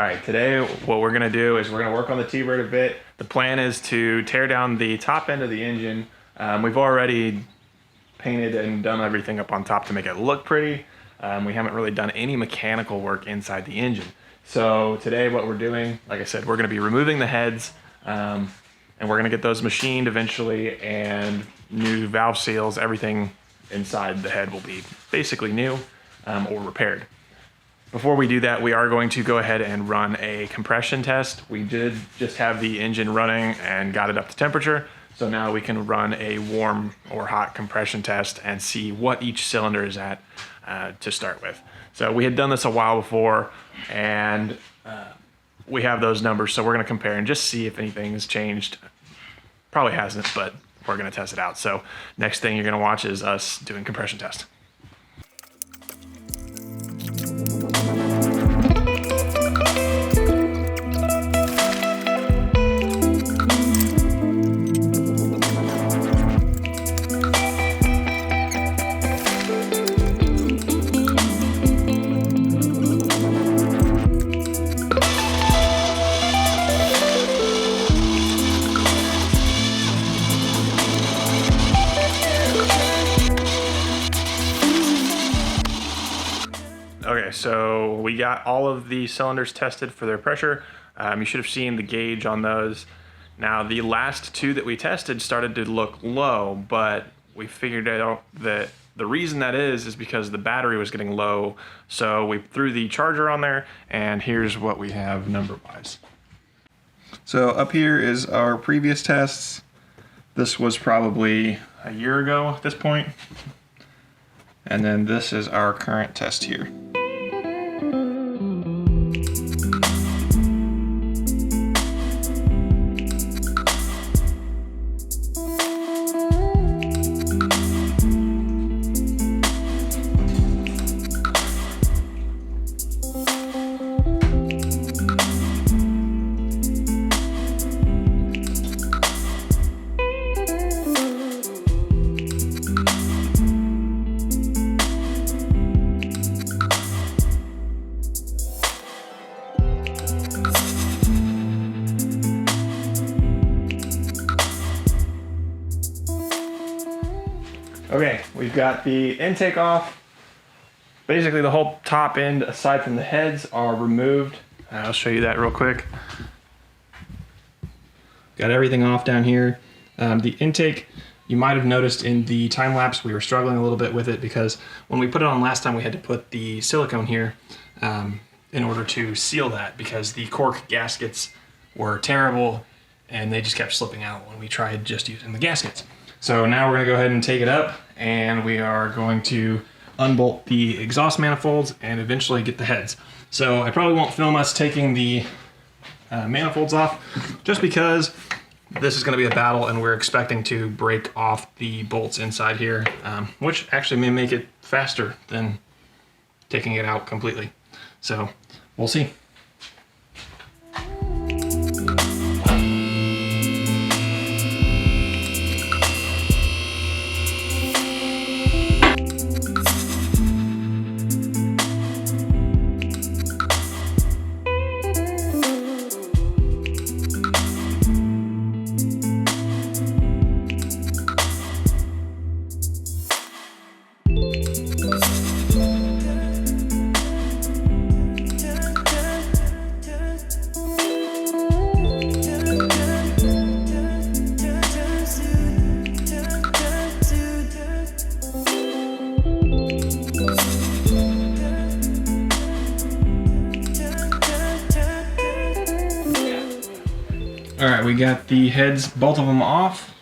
right, today what we're gonna do is we're gonna work on the T-Bird a bit. The plan is to tear down the top end of the engine. We've already painted and done everything up on top to make it look pretty. We haven't really done any mechanical work inside the engine. So today what we're doing, like I said, we're gonna be removing the heads and we're gonna get those machined eventually, and new valve seals, everything inside the head will be basically new or repaired. Before we do that, we are going to go ahead and run a compression test. We did just have the engine running and got it up to temperature. So now we can run a warm or hot compression test and see what each cylinder is at to start with. So we had done this a while before, and we have those numbers. So we're gonna compare and just see if anything has changed. Probably hasn't, but we're gonna test it out. So next thing you're gonna watch is us doing compression test. Okay, so we got all of the cylinders tested for their pressure. You should have seen the gauge on those. Now, the last two that we tested started to look low, but we figured out that the reason that is because the battery was getting low. So we threw the charger on there, and here's what we have number-wise. So up here is our previous tests. This was probably a year ago at this point. And then this is our current test here. Okay, we've got the intake off. Basically the whole top end, aside from the heads, are removed. I'll show you that real quick. Got everything off down here. The intake, you might have noticed in the time lapse, we were struggling a little bit with it because when we put it on last time, we had to put the silicone here in order to seal that, because the cork gaskets were terrible and they just kept slipping out when we tried just using the gaskets. So now we're gonna go ahead and take it up, and we are going to unbolt the exhaust manifolds and eventually get the heads. So I probably won't film us taking the manifolds off, just because this is gonna be a battle and we're expecting to break off the bolts inside here, which actually may make it faster than taking it out completely. So we'll see. All right, we got the heads, both of them off,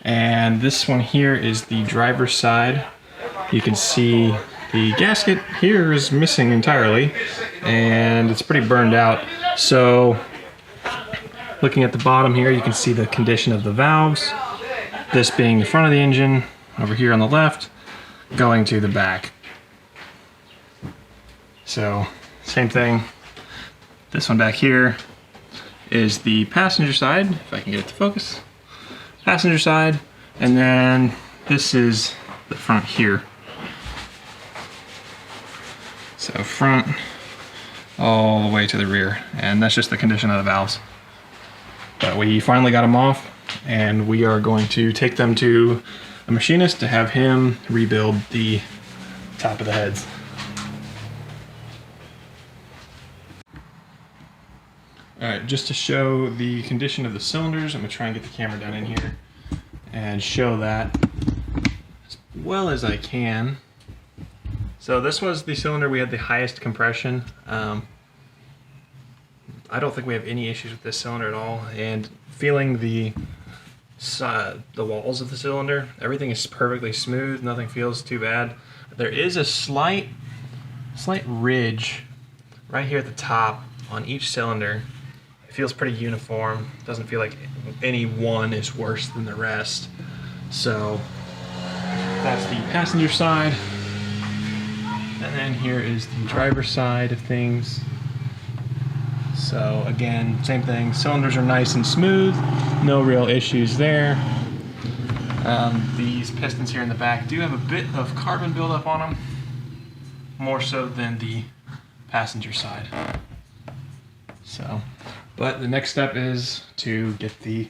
and this one here is the driver's side. You can see the gasket here is missing entirely, and it's pretty burned out. So looking at the bottom here, you can see the condition of the valves, this being the front of the engine, over here on the left, going to the back. So same thing, this one back here is the passenger side, if I can get it to focus. Passenger side, and then this is the front here. So front, all the way to the rear, and that's just the condition of the valves. But we finally got them off, and we are going to take them to a machinist to have him rebuild the top of the heads. All right, just to show the condition of the cylinders, I'm gonna try and get the camera down in here and show that as well as I can. So this was the cylinder we had the highest compression. I don't think we have any issues with this cylinder at all, and feeling the walls of the cylinder, everything is perfectly smooth, nothing feels too bad. There is a slight ridge right here at the top on each cylinder. It feels pretty uniform, doesn't feel like any one is worse than the rest. So that's the passenger side, and then here is the driver's side of things. So again, same thing, cylinders are nice and smooth, no real issues there. These pistons here in the back do have a bit of carbon buildup on them, more so than the passenger side. So, but the next step is to get the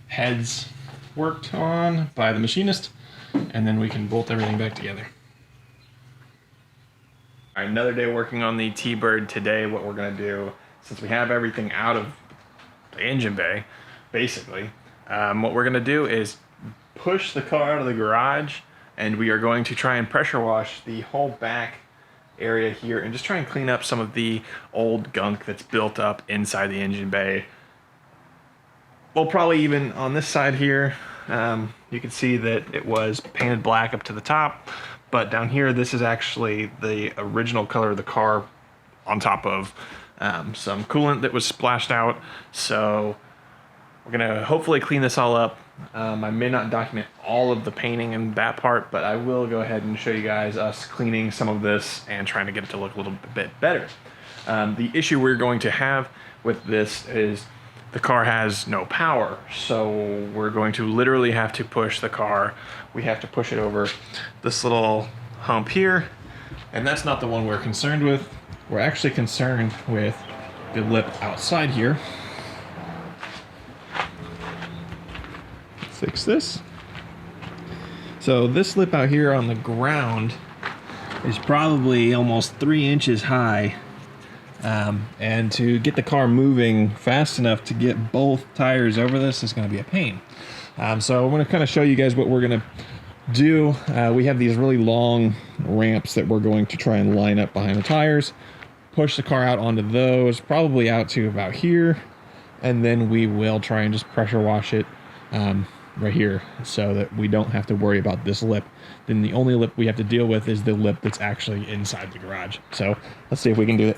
heads worked on by the machinist, and then we can bolt everything back together. All right, another day working on the T-Bird. Today what we're gonna do, since we have everything out of the engine bay, basically, what we're gonna do is push the car out of the garage, and we are going to try and pressure wash the whole back area here and just try and clean up some of the old gunk that's built up inside the engine bay. We'll probably even on this side here, you can see that it was painted black up to the top, but down here this is actually the original color of the car on top of some coolant that was splashed out. So we're gonna hopefully clean this all up. I may not document all of the painting in that part, but I will go ahead and show you guys us cleaning some of this and trying to get it to look a little bit better. The issue we're going to have with this is the car has no power, so we're going to literally have to push the car. We have to push it over this little hump here, and that's not the one we're concerned with. We're actually concerned with the lip outside here. Fix this. So this lip out here on the ground is probably almost 3 inches high, and to get the car moving fast enough to get both tires over this is going to be a pain. So I'm going to kind of show you guys what we're going to do. We have these really long ramps that we're going to try and line up behind the tires, push the car out onto those, probably out to about here, and then we will try and just pressure wash it right here so that we don't have to worry about this lip. Then the only lip we have to deal with is the lip that's actually inside the garage. So let's see if we can do it.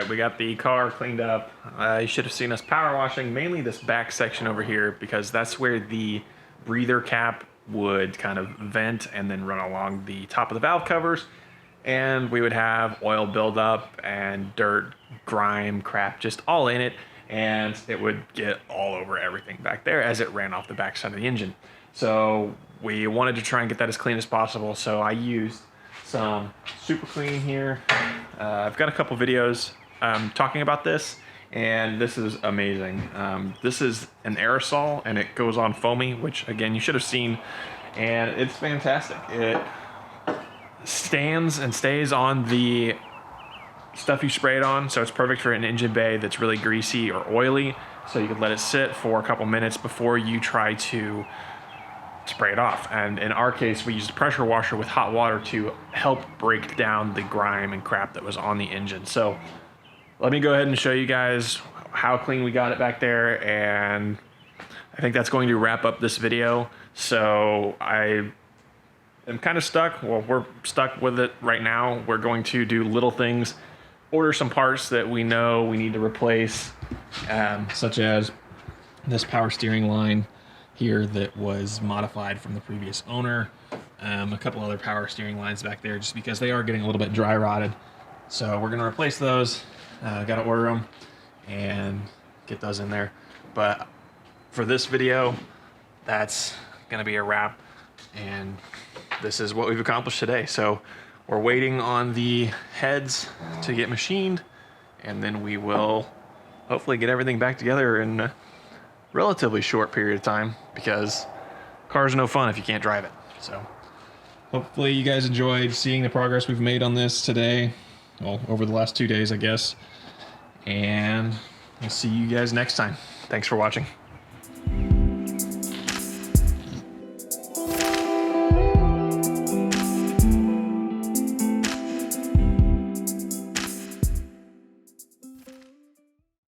We got the car cleaned up. You should have seen us power washing mainly this back section over here, because that's where the breather cap would kind of vent and then run along the top of the valve covers, and we would have oil buildup and dirt, grime, crap just all in it, and it would get all over everything back there as it ran off the back side of the engine. So we wanted to try and get that as clean as possible, so I used some super clean here. I've got a couple videos talking about this, and this is amazing. This is an aerosol, and it goes on foamy, which again you should have seen, and it's fantastic. It stands and stays on the stuff you spray it on, so it's perfect for an engine bay that's really greasy or oily, so you can let it sit for a couple minutes before you try to spray it off. And in our case, we used a pressure washer with hot water to help break down the grime and crap that was on the engine. So let me go ahead and show you guys how clean we got it back there, and I think that's going to wrap up this video. So I am kind of stuck. Well, we're stuck with it right now. We're going to do little things, order some parts that we know we need to replace, such as this power steering line here that was modified from the previous owner. A couple other power steering lines back there, just because they are getting a little bit dry rotted. So we're gonna replace those. Gotta order them and get those in there. But for this video, that's gonna be a wrap. And this is what we've accomplished today. So we're waiting on the heads to get machined, and then we will hopefully get everything back together in a relatively short period of time, because cars are no fun if you can't drive it. So hopefully you guys enjoyed seeing the progress we've made on this today. Well, over the last 2 days, I guess. And we'll see you guys next time. Thanks for watching.